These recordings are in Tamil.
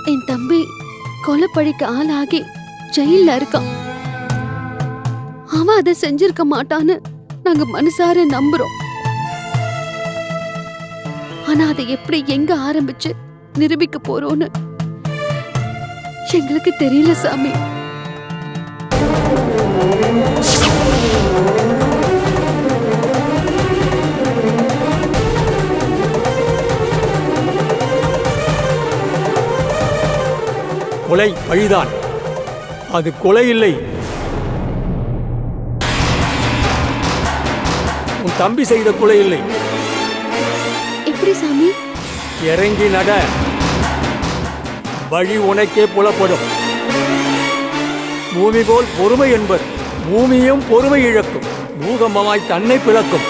என் தம்பி கொலைப்பழிக்கு ஆளாகி ஜெயில இருக்கான். அவன் அதை செஞ்சிருக்க மாட்டான்னு நாங்க மனசார நம்புறோம். ஆனா அதை எப்படி எங்க ஆரம்பிச்சு நிரூபிக்க போறோம்னு எங்களுக்கு தெரியல சாமி. கொலை பழிதான், அது கொலை இல்லை. உன் தம்பி செய்த கொலை இல்லை. எப்படி சாமி? இறங்கி நட, வழி உனக்கே புலப்படும். பூமி போல் பொறுமை என்பர், பூமியும் பொறுமை இழக்கும், பூகம்பமாய் தன்னை பிளக்கும்.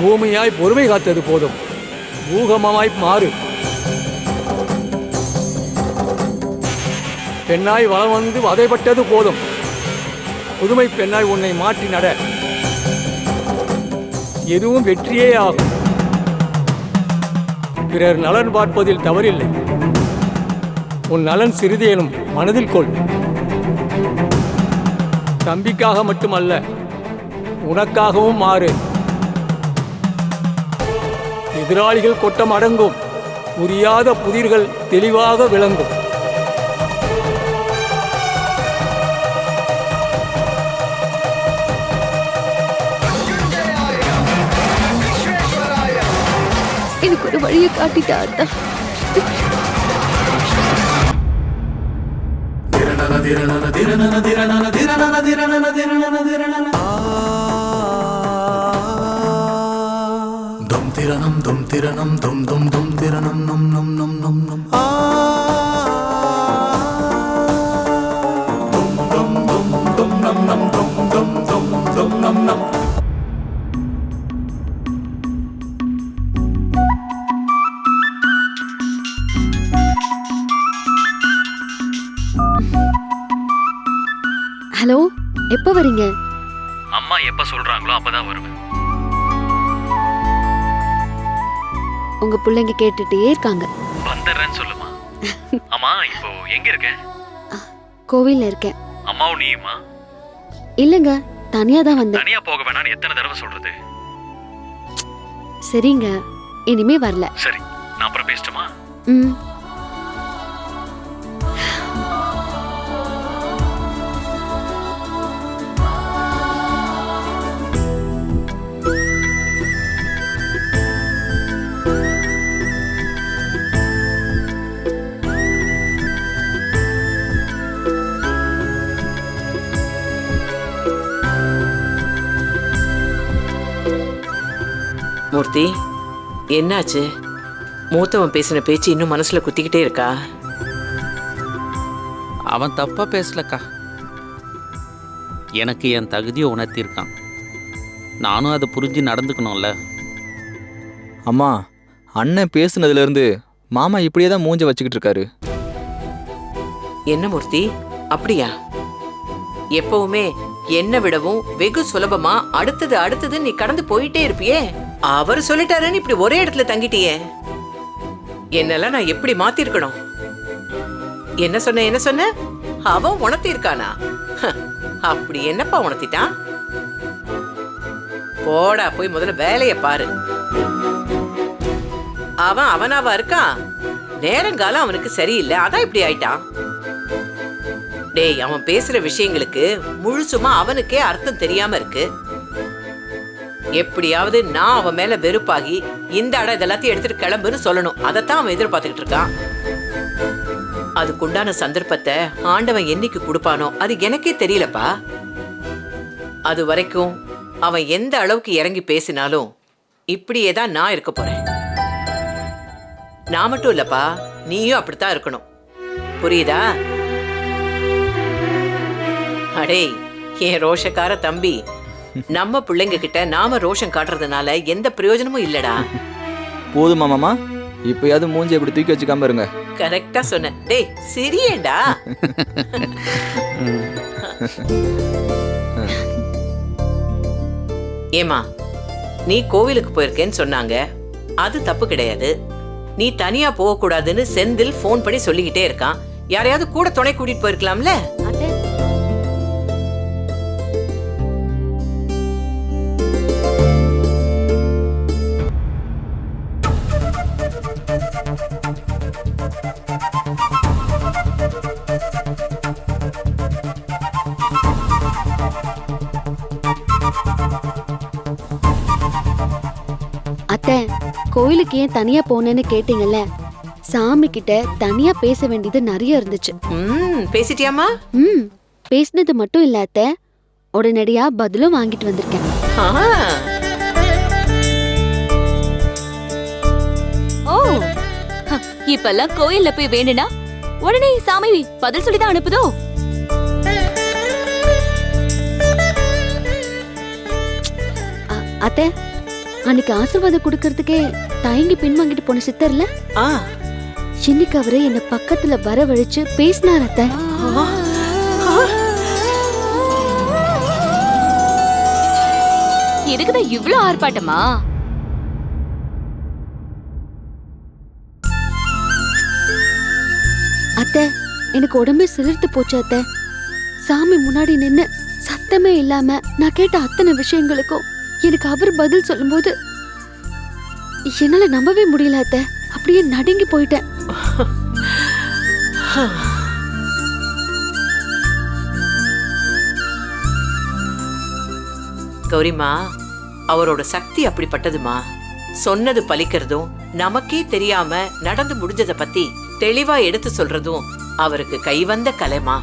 பூமியாய் பொறுமை காத்தது போதும், பூகம்பமாய் மாறு. பெண்ணாய் வளம் வந்து வதைப்பட்டது போதும், புதுமை பெண்ணாய் உன்னை மாற்றி நட. எதுவும் வெற்றியே ஆகும். பிறர் நலன் பார்ப்பதில் தவறில்லை. உன் நலன் சிறிதேனும் மனதில் கொள். தம்பிக்காக மட்டுமல்ல, உனக்காகவும் மாறு. எதிராளிகள் கொட்டம் அடங்கும், புரியாத புதிர்கள் தெளிவாக விளங்கும். எனக்கு ஒரு வழியை காட்டிட்டா அத்தா. தும் திரணம் தும் திரணம் தும் தும் தும் திரணம் நம் நம் நம் நம் நம் தும் தும் தும் தும் நம் நம் தும் தும் தும் தும் நம் நம். ஹலோ, எப்ப வரீங்க? அம்மா எப்ப சொல்றாங்களோ அப்பதான் வருவேன். உங்க பிள்ளைங்க கேட்டுட்டே இருக்காங்க. வந்துடுறேன்னு சொல்லுமா. அம்மா இப்போ எங்க இருக்க? கோவில்ல இருக்கேன். அம்மாவும் நீயுமா? இல்லங்க, தனியா தான் வந்தேன். தனியா போக வேணாம்னு எத்தனை தடவை சொல்றது? சரிங்க, இனிமே வரல. சரி, நான் அப்புறம் பேசட்டுமா? ம். மூர்த்தி, என்னாச்சு? மூத்தவன் பேசின பேச்சு இன்னும் மனசுல குத்திக்கிட்டே இருக்கா? அவன் தப்பா பேசலக்கா. எனக்கு என் தகுதியை உணர்த்தியிருக்கான். நானும் அதை புரிஞ்சு நடந்துக்கணும்ல. அம்மா, அண்ணன் பேசுனதுலேருந்து மாமா இப்படியே தான் மூஞ்ச வச்சுக்கிட்டு இருக்காரு. என்ன மூர்த்தி, அப்படியா? எப்பவுமே என்ன விடவும் வெகு சுலபமா அடுத்தது அடுத்தது நீ கடந்து போயிட்டே இருப்பியே. அவர் சொல்லிட்டாருன்னு இப்படி ஒரே இடத்துல தங்கிட்டியே. என்னெல்லாம் நான் எப்படி மாத்திருக்கணும்? என்ன சொன்ன? அவன் உணர்த்திருக்கானா? அப்படி என்னப்பா உணர்த்திட்டான்? போடா, போய் முதல்ல வேலைய பாரு. அவன் அவனாவா இருக்கான்? நேரங்காலம் அவனுக்கு சரியில்லை, அதான் இப்படி ஆயிட்டான். டேய், அவன் பேசுற விஷயங்களுக்கு முழுசுமா அவனுக்கே அர்த்தம் தெரியாம இருக்கு. எப்படியாவது நான் அவன் மேல வெறுப்பாகி இந்த இடம் இதெல்லாத்தையும் எடுத்துட்டு கிளம்புன்னு சொல்லணும். அதைத்தான் அவன் எதிர்பார்த்துக்கிட்டு இருக்கான். அதுக்குண்டான சந்தர்ப்பத்தை ஆண்டவன் என்னைக்கு கொடுப்பானோ அது எனக்கே தெரியலப்பா. அது வரைக்கும் அவன் எந்த அளவுக்கு இறங்கி பேசினாலும் இப்படியே தான் நான் இருக்க போறேன். நான் மட்டும் இல்லப்பா, நீயும் அப்படித்தான் இருக்கணும். புரியுதா? அடே என் ரோஷக்கார தம்பி, நம்ம பிள்ளைங்க கிட்ட நாம ரோஷம் காட்டுறதுனால எந்த பிரயோஜனமும் இல்லடா. போதுமா மாமா, இப்பயாவது மூஞ்சி எப்படி தூக்கி வச்சுக்காம இருங்க. கரெக்டா சொன்ன. டேய் சிரியேண்டா. ஏமா, நீ கோவிலுக்கு போயிருக்கேன்னு சொன்னாங்க, அது தப்பு கிடையாது. நீ தனியா போக கூடாதுன்னு செந்தில் போன் பண்ணி சொல்லிக்கிட்டே இருக்கான். யாரையாவது கூட துணை கூட்டிட்டு போயிருக்கலாம்ல. அத்தை, அத்தை, கோயிலுக்கு ஏன் தனியா போனேன்னு கேட்டீங்கல்ல, சாமி கிட்ட தனியா பேச வேண்டியது நிறைய இருந்துச்சு. பேசிட்டியாமா? பேசினது மட்டும் இல்ல அத்தை, உடனடியா பதிலும் வாங்கிட்டு வந்திருக்கேன். ஓ, இப்பெல்லாம் கோயில்ல போய் வேண்டுனா உடனே சாமி பதில் சொல்லிதான் அனுப்புதோ? அத்தை, அன்னைக்கு ஆசீர்வாதம் கொடுக்கறதுக்கே தயங்கி பின்வாங்கிட்டு போன சித்தர்ல, இன்னைக்கு அவரு என்ன பக்கத்துல வரவழைச்சு பேசினார் அத்தை. இதுக்குதான் இவ்ளோ ஆர்ப்பாட்டமா? அத்தை, எனக்கு உடம்பே சிலிர்த்து போச்சு அத்தை. சாமி முன்னாடி நின்னு சத்தமே இல்லாம நான் கேட்ட அத்தனை விஷயங்களுக்கும் எனக்கு அவர் பதில் சொல்லும்போது என்னால நம்பவே முடியல அத்தை. அப்படியே நடுங்கி போயிட்டேன். கௌரிமா, அவரோட சக்தி அப்படிப்பட்டதுமா. சொன்னது பலிக்கிறதும் நமக்கே தெரியாம நடந்து முடிஞ்சத பத்தி தெளிவா எடுத்து சொல்றதும் அவருக்கு கைவந்த கலைமா.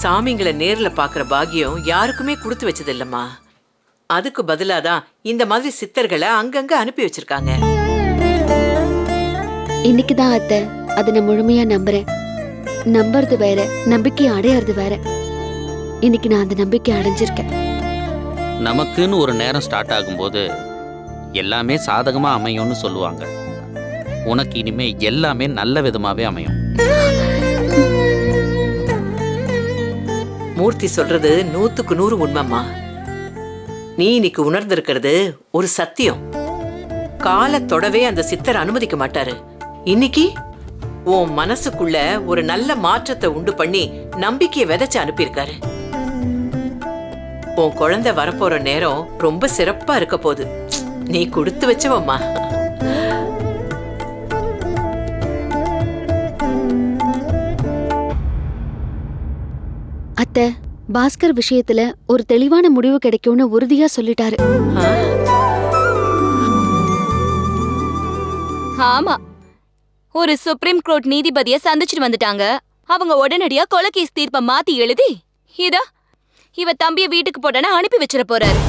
சாமிங்களை நேர்ல பாக்குற பாக்கியம் யாருக்குமே கொடுத்து வச்சது இல்லம்மா. அதுக்கு பதிலாதான் இந்த மாதிரி சித்தர்களை அங்கங்க அனுப்பி வச்சிருக்காங்க. இன்னைக்குதான் அத்தை அதை நான் முழுமையா நம்புறேன். நம்புறது வேற, நம்பிக்கை அடையறது வேற. இன்னைக்கு நான் அந்த நம்பிக்கை அடைஞ்சிருக்கேன். நமக்குன்னு ஒரு நேரம் ஸ்டார்ட் ஆகும்போது எல்லாமே சாதகமா அமையும்னு சொல்லுவாங்க. உனக்கு இனிமே எல்லாமே நல்ல விதமாவே அமையும். மூர்த்தி சொல்றது 100க்கு 100 உண்மைம்மா. நீ இன்னைக்கு உணர்ந்திருக்கிறது ஒரு சத்தியம். காலத்தொடவே அந்த சித்தர் அனுமதிக்க மாட்டாரு. இன்னைக்கு உன் மனசுக்குள்ள ஒரு நல்ல மாற்றத்தை உண்டு பண்ணி நம்பிக்கையை விதைச்சு அனுப்பியிருக்காரு. உன் குழந்தை வரப்போற நேரம் ரொம்ப சிறப்பா இருக்க போகுது. நீ கொடுத்து வச்சவம்மா. அத்தை, பாஸ்கர் விஷயத்துல ஒரு தெளிவான முடிவு கிடைக்கும்னு உறுதியா சொல்லிட்டாரு. ஆமா, ஒரு சுப்ரீம் கோர்ட் நீதிபதிய சந்திச்சுட்டு வந்துட்டாங்க. அவங்க உடனடியா கொலை கேஸ் தீர்ப்பை மாத்தி எழுதி இவ தம்பிய வீட்டுக்கு போட்டானா அனுப்பி வச்சிட போறாரு.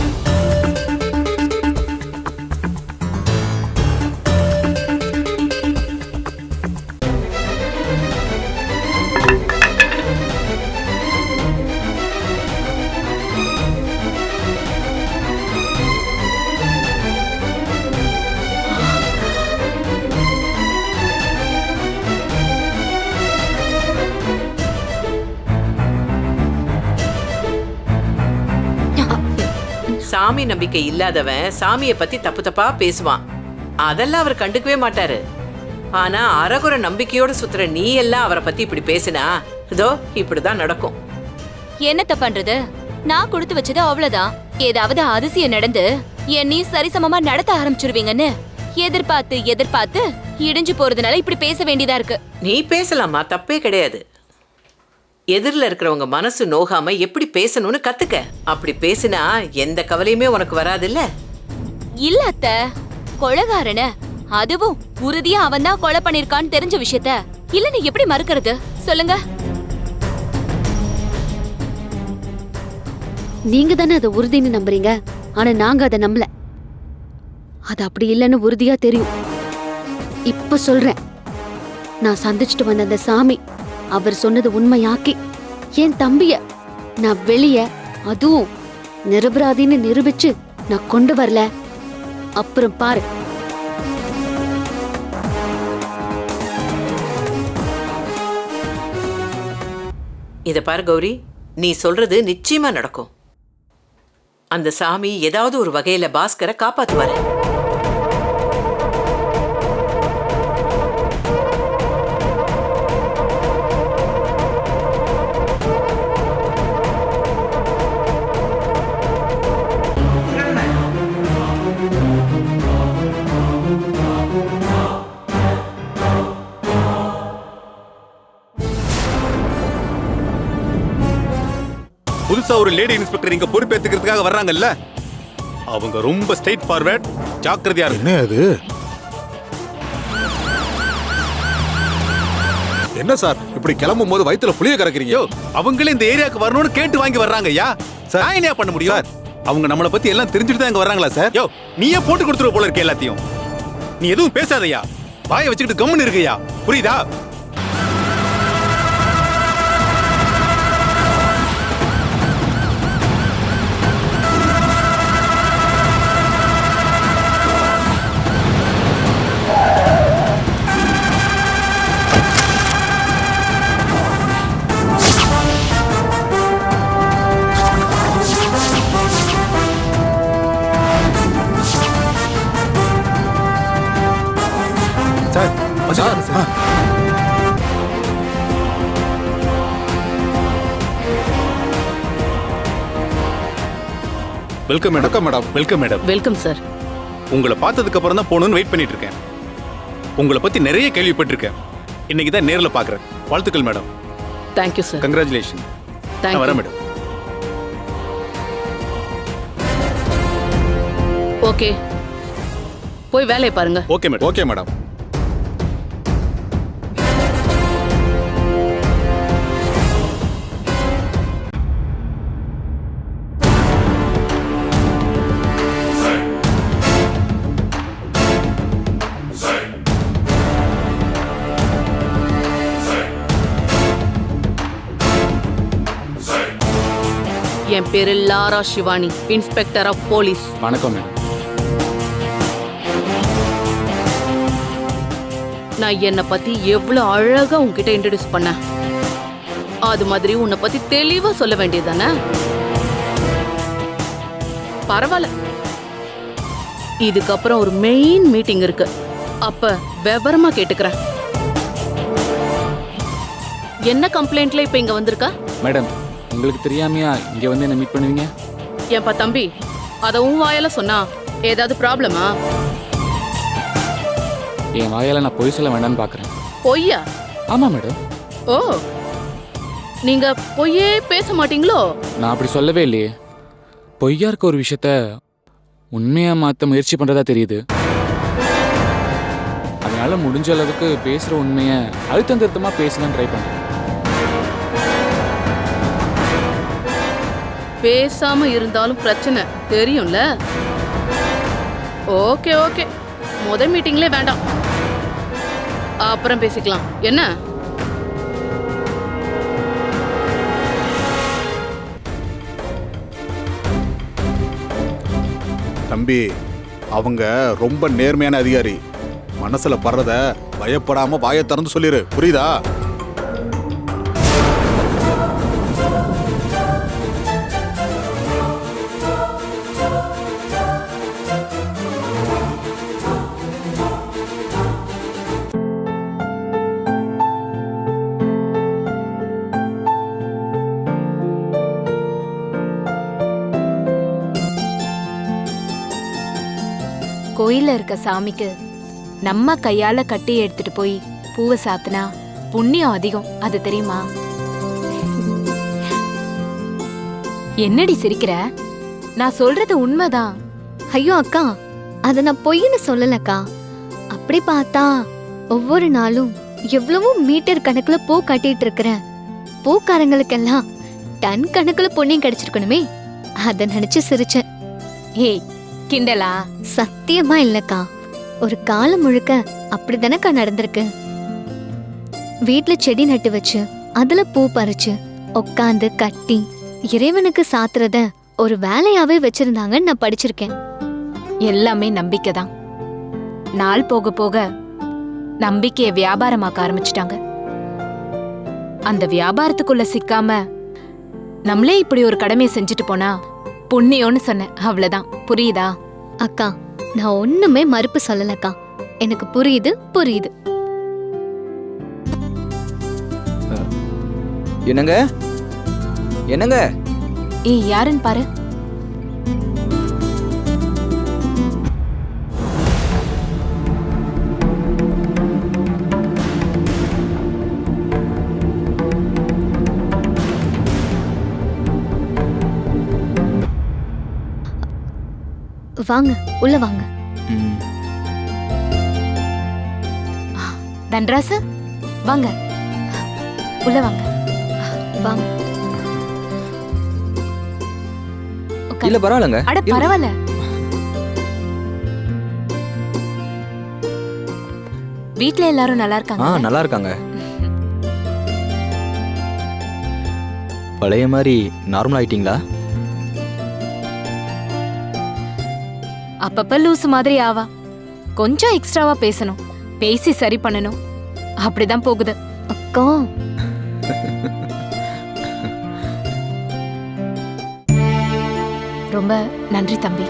சாமி நம்பிக்கை இல்லாதவன் சாமிய பத்தி தப்பு தப்பா பேசுவான். அதெல்லாம் அவர் கண்டுக்கவே மாட்டாரு. ஆனா அரகுர நம்பிக்கையோட சுத்துற நீ எல்லாம் அவரை பத்தி இப்படி பேசினா இதோ இப்படிதான் நடக்கும். என்னத்த பண்றது? நான் கொடுத்து வச்சது அவ்வளவுதான். ஏதாவது அதிசயம் நடந்து என்னையும் சரிசமமா நடத்த ஆரம்பிச்சிருவீங்கன்னு எதிர்பார்த்து எதிர்பார்த்து இடிஞ்சு போறதுனால இப்படி பேச வேண்டியதா இருக்கு. நீ பேசலாமா, தப்பே கிடையாது. எதிரில் இருக்கிறவங்க மனசு நோகாம எப்படி பேசணும்னு கத்துக்க. அப்படி பேசினா எந்த கவலையுமே உனக்கு வராது. இல்ல அத்த, கொலைகாரன அதுவும் உறுதியா அவன் தான் கொலை பண்ணிருக்கான்னு தெரிஞ்ச விஷயத்த இல்ல நீ எப்படி மறுக்கிறது சொல்லுங்க? நீங்க தானே அதை உறுதின்னு நம்புறீங்க. ஆனா நாங்க அதை நம்பல. அது அப்படி இல்லைன்னு உறுதியா தெரியும். இப்ப சொல்றேன், நான் சந்திச்சுட்டு வந்த அந்த சாமி அவர் சொன்னது உண்மையாக்கி என் தம்பிய நான் வெளிய அதுவும் நிரபராதின்னு நிரூபிச்சு நான் கொண்டு வரல. அப்புறம் பாரு. இத பாரு கௌரி, நீ சொல்றது நிச்சயமா நடக்கும். அந்த சாமி ஏதாவது ஒரு வகையில பாஸ்கரை காப்பாத்துவாரு. புதுசா ஒரு லேடி இன்ஸ்பெக்டர் இங்க பொறுப்பேத்துக்கிறதுக்காக வர்றாங்கல்ல, அவங்க ரொம்ப ஸ்ட்ரைட் ஃபார்வர்ட், ஜாக்கிரதையா இருக்கு. என்ன அது? என்ன சார் இப்படி கிளம்பும் போது வயித்துல புளிய கறக்குறீங்க? அவங்களே இந்த ஏரியாக்கு வரணும்னு கேட்டு வாங்கி வர்றாங்க. ஐயா சார், நான் என்ன பண்ண முடியும் சார்? அவங்க நம்மளை பத்தி எல்லாம் தெரிஞ்சுட்டு தான் இங்க வர்றாங்களா சார்? நீயே போட்டு கொடுத்துருவ போல இருக்க எல்லாத்தையும். நீ எதுவும் பேசாதயா, வாயை வச்சுக்கிட்டு கம்முன்னு இருக்கையா, புரியுதா? Welcome madam. Welcome madam. Welcome sir. உங்களை பார்த்ததுக்கு அப்புறம் தான் போகணும்னு வெயிட் பண்ணிட்டு இருக்கேன். உங்களை பத்தி நிறைய கேள்விப்பட்டிருக்கேன். இன்னைக்கு தான் நேர்ல பாக்குறேன். வாழ்த்துக்கள் மேடம். Thank you sir. கங்க்ராச்சுலேஷன். நான் வரேன் மேடம். ஓகே, போய் வேலையை பாருங்க. Okay madam. Okay madam. என் பேரு Lara Shivani, inspector of police. வணக்கம் மேடம். நான் என்னை பத்தி எவ்வளவு அழகா உன்கிட்ட இன்ட்ரோடியூஸ் பண்ணேன், அது மாதிரி உன்னை பத்தி தெளிவா சொல்ல வேண்டியதுதானே? பரவாயில்ல, இதுக்கப்புறம் ஒரு மெயின் மீட்டிங் இருக்கு, அப்ப விவரமா கேட்டுக்கிறேன். என்ன கம்ப்ளைண்ட்ல இப்ப இங்க வந்திருக்கா? மேடம், உங்களுக்கு தெரியாமையா இங்க வந்து என்ன மீட் பண்ணுவீங்க? ஏன்பா தம்பி, அத உன் வாயால சொன்னா ஏதாவது ப்ராப்ளமா? என் வாயால நான் பொய் சொல்ல வேண்டாம்னு பாக்குறேன். பொய்யா? ஆமா மேடம். ஓ, நீங்க பொய்யே பேச மாட்டீங்களோ? நான் அப்படி சொல்லவே இல்லையே. பொய்யா இருக்க ஒரு விஷயத்த உண்மையா மாத்த முயற்சி பண்றதா தெரியுது. அதனால முடிஞ்ச அளவுக்கு பேசுற உண்மைய அழுத்தம் திருத்தமா பேசலாம் ட்ரை பண்றேன். பேசாம இருந்தாலும் பிரச்சனை தெரியும்ல. ஓகே ஓகே, முதல் மீட்டிங்லே வேண்டாம், அப்புறம் பேசிக்கலாம். என்ன? தம்பி, அவங்க ரொம்ப நேர்மையான அதிகாரி. மனசுல படுறத பயப்படாம வாயை திறந்து சொல்லிரு, புரியுதா? கோயில்ல இருக்க சாமிக்கு நம்ம கையால கட்டி எடுத்துட்டு போய் பூவை சாத்தினா புண்ணியம் அதிகம், அது தெரியுமா? என்னடி சிரிக்கிற? நான் சொல்றது உண்மைதான். ஐயோ அக்கா, அத நான் பொய்ன்னு சொல்லலக்கா. அப்படி பார்த்தா ஒவ்வொரு நாளும் எவ்வளவோ மீட்டர் கணக்குல பூ கட்டிட்டு இருக்கிறேன். பூக்காரங்களுக்கெல்லாம் டன் கணக்குல புண்ணியம் கிடைச்சிருக்கணுமே, அத நினைச்சு சிரிச்சேன். ஏய், கிண்டலா? சத்தியமா இல்லக்கா, ஒரு காலம் முழுக்க அப்படிதானக்கா நடந்திருக்கு. வீட்டுல செடி நட்டு வச்சு அதுல பூ பறிச்சு உட்காந்து கட்டி இறைவனுக்கு சாத்துறத ஒரு வேலையாவே வச்சிருந்தாங்கன்னு நான் படிச்சிருக்கேன். எல்லாமே நம்பிக்கைதான். நாள் போக போக நம்பிக்கைய வியாபாரமாக்க ஆரம்பிச்சிட்டாங்க. அந்த வியாபாரத்துக்குள்ள சிக்காம நம்மளே இப்படி ஒரு கடமையை செஞ்சுட்டு போனா புண்ணியம்னு சொன்னேன், அவ்வளவுதான். புரியுதா? அக்கா, நான் ஒண்ணுமே மறுப்பு சொல்லலக்கா, எனக்கு புரியுது புரியுது. என்னங்க என்னங்க? ஏய், யாருன்னு பாரு. வாங்க, உள்ள வாங்க. ம். தன்ராசு வாங்க, உள்ள வாங்க. வாங்க. இல்ல பரவாயில்லங்க. அட பரவாயில்ல. வீட்ல எல்லாரும் நல்லா இருக்காங்க? நல்லா இருக்காங்க. பழைய மாதிரி நார்மல் ஆயிட்டீங்களா? அப்பப்ப லூசு மாதிரி ஆவா. கொஞ்சம் எக்ஸ்ட்ராவா பேசணும், பேசி சரி பண்ணணும். அப்படிதான் போகுது. அக்கா, ரொம்ப நன்றி தம்பி.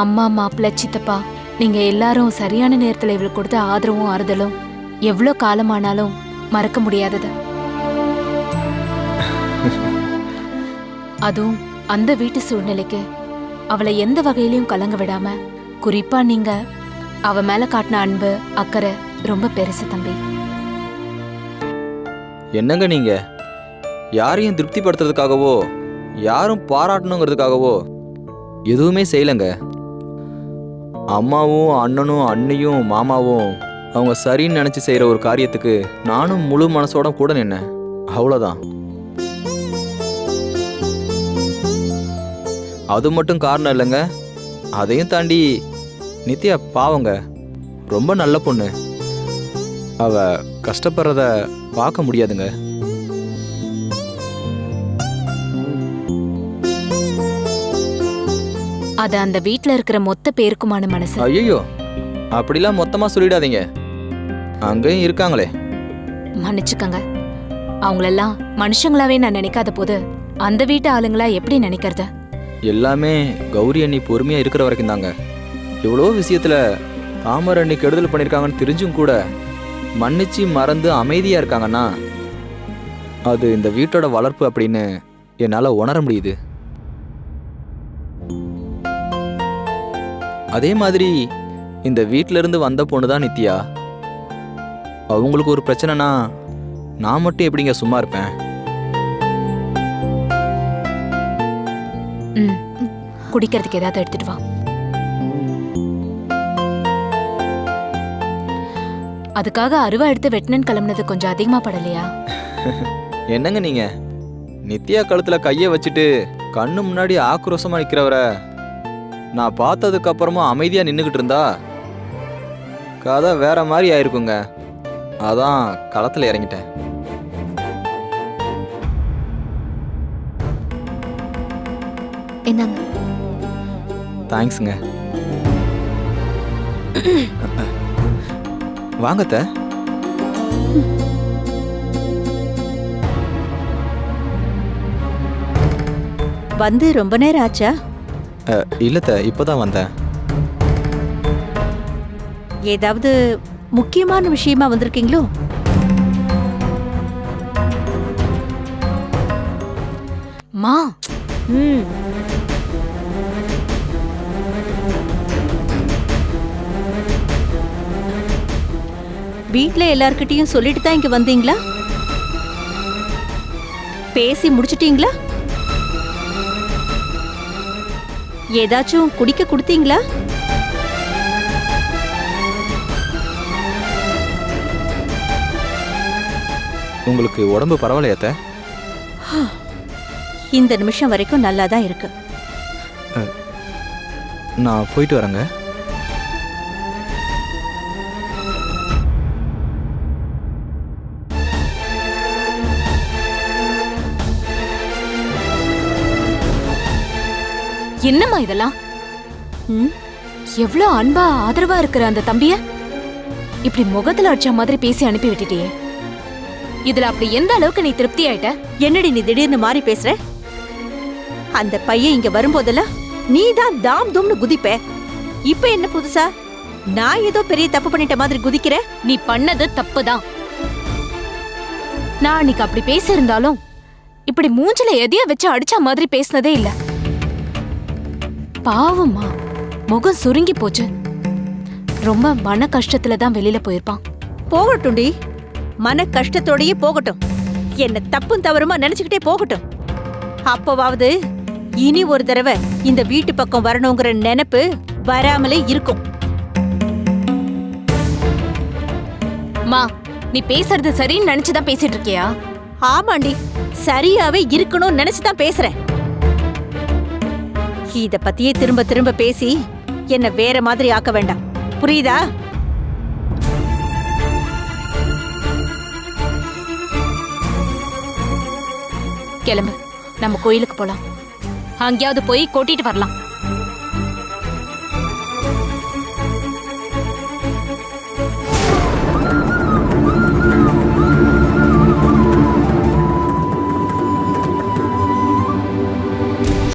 அம்மா, மாப்பிள்ளை, சித்தப்பா, நீங்க எல்லாரும் சரியான நேரத்துல இவளுக்கு கொடுத்த ஆதரவும் ஆறுதலும் எவ்வளோ காலமானாலும் மறக்க முடியாதது. அதுவும் அந்த வீட்டு சூழ்நிலைக்கு அவளை எந்த வகையிலையும் கலங்க விடாம, குறிப்பா நீங்க அவ மேல காட்டின அன்பு, அக்கறை ரொம்ப பெருசு தம்பி. என்னங்க நீங்க யாரையும் திருப்திப்படுத்துறதுக்காகவோ யாரும் பாராட்டணுங்கிறதுக்காகவோ எதுவுமே செய்யலைங்க. அம்மாவும் அண்ணனும் அண்ணியும் மாமாவும் அவங்க சரின்னு நினைச்சு செய்யற ஒரு காரியத்துக்கு நானும் முழு மனசோட கூட நின்னேன். அவ்வளோதான். அது மட்டும் காரணம் இல்லைங்க. அதையும் தாண்டி நித்யா பாவங்க, ரொம்ப நல்ல பொண்ணு. அவ கஷ்டப்படுறத பார்க்க முடியாதுங்க. அது அந்த வீட்ல இருக்கிற மொத்த பேருக்குமான மனசு. ஐயோ, அப்படிலாம் மொத்தமா சொல்லிடாதீங்க. அங்கேயும் இருக்காங்களே. மன்னிச்சுக்கங்க, அவங்களெல்லாம் மனுஷங்களாவே நான் நினைக்காத போது அந்த வீட்டு ஆளுங்களா எப்படி நினைக்கிறது? எல்லாமே கௌரி அண்ணி பொறுமையா இருக்கிற வரைக்கும் தாங்க. எவ்வளோ விஷயத்துல தாமரை அண்ணி கெடுதல் பண்ணியிருக்காங்கன்னு தெரிஞ்சும் கூட மன்னிச்சு மறந்து அமைதியா இருக்காங்கன்னா அது இந்த வீட்டோட வளர்ப்பு அப்படின்னு என்னால உணர முடியுது. அதே மாதிரி இந்த வீட்டில இருந்து வந்த பொண்ணு தான் நித்யா. அவங்களுக்கு ஒரு பிரச்சனைனா நான் மட்டும் எப்படிங்க சும்மா இருப்பேன்? குடிக்கிறதுக்கு ஏதாவது எடுத்துட்டு வா. அதுக்காக அருவா எடுத்து வெட்டினன் கிளம்புனது கொஞ்சம் அதிகமா படலையா? என்னங்க நீங்க நித்யா கழுத்துல கைய வச்சுட்டு கண்ணு முன்னாடி ஆக்ரோஷமா நிக்கிறவரை நான் பார்த்ததுக்கு அப்புறமா அமைதியா நின்னுகிட்டு இருந்தா கதை வேற மாதிரி ஆயிருக்குங்க. அதான் களத்துல இறங்கிட்டேன். என்னங்க? தேங்க்ஸுங்க. வாங்கத்த. வந்து ரொம்ப நேரம் ஆச்சா? இல்லத்த, இப்பதான் வந்தேன். ஏதாவது முக்கியமான விஷயமா வந்திருக்கீங்களோ? மா, வீட்ல எல்லார்கிட்டயும் சொல்லிட்டு தான் இங்க வந்தீங்களா? பேசி முடிச்சிட்டீங்களா? ஏதாச்சும் குடிக்க கொடுத்தீங்களா? உங்களுக்கு உடம்பு பரவாயில்லையாத்த? இந்த நிமிஷம் வரைக்கும் நல்லா தான் இருக்கு. நான் போயிட்டு வரேங்க. என்னம்மா இதெல்லாம்? எவ்வளவு அன்பா ஆதரவா இருக்கிற அந்த தம்பிய இப்படி முகத்துல அடிச்ச மாதிரி பேசி அனுப்பி விட்டுட்டியே. இதுல அப்படி எந்த அளவுக்கு நீ திருப்தி ஆயிட்ட? என்னடி நீ திடீர்னு மாறி பேசுற? அந்த பையன் இங்க வரும்போதெல்லாம் நீ தான் தாம் தூம்னு குதிப்ப. இப்ப என்ன புதுசா நான் ஏதோ பெரிய தப்பு பண்ணிட்ட மாதிரி குதிக்கிற? நீ பண்ணது தப்புதான். நான் அன்னைக்கு அப்படி பேசியிருந்தாலும் இப்படி மூஞ்சில எதைய வச்சு அடிச்ச மாதிரி பேசினதே இல்ல. பாவம்மா, முகம் சுருங்கி போச்சு. ரொம்ப மன கஷ்டத்துல தான் வெளியில போயிருப்பான். போகட்டும்டி, மன கஷ்டத்தோடயே போகட்டும். என்ன தப்பும் தவறுமா நினைச்சுக்கிட்டே போகட்டும். அப்பவாவது இனி ஒரு தடவை இந்த வீட்டு பக்கம் வரணுங்கிற நினைப்பு வராமலே இருக்கும். மா நீ பேசுறது சரின்னு நினைச்சுதான் பேசிட்டு இருக்கியா? ஆமாண்டி, சரியாவே இருக்கணும்னு நினைச்சுதான் பேசுறேன். இத பத்தியே திரும்ப திரும்ப பேசி என்ன வேற மாதிரி ஆக்க வேண்டாம், புரியுதா? கிளம்பு, நம்ம கோயிலுக்கு போலாம். அங்கேயாவது போய் கொட்டிட்டு வரலாம்.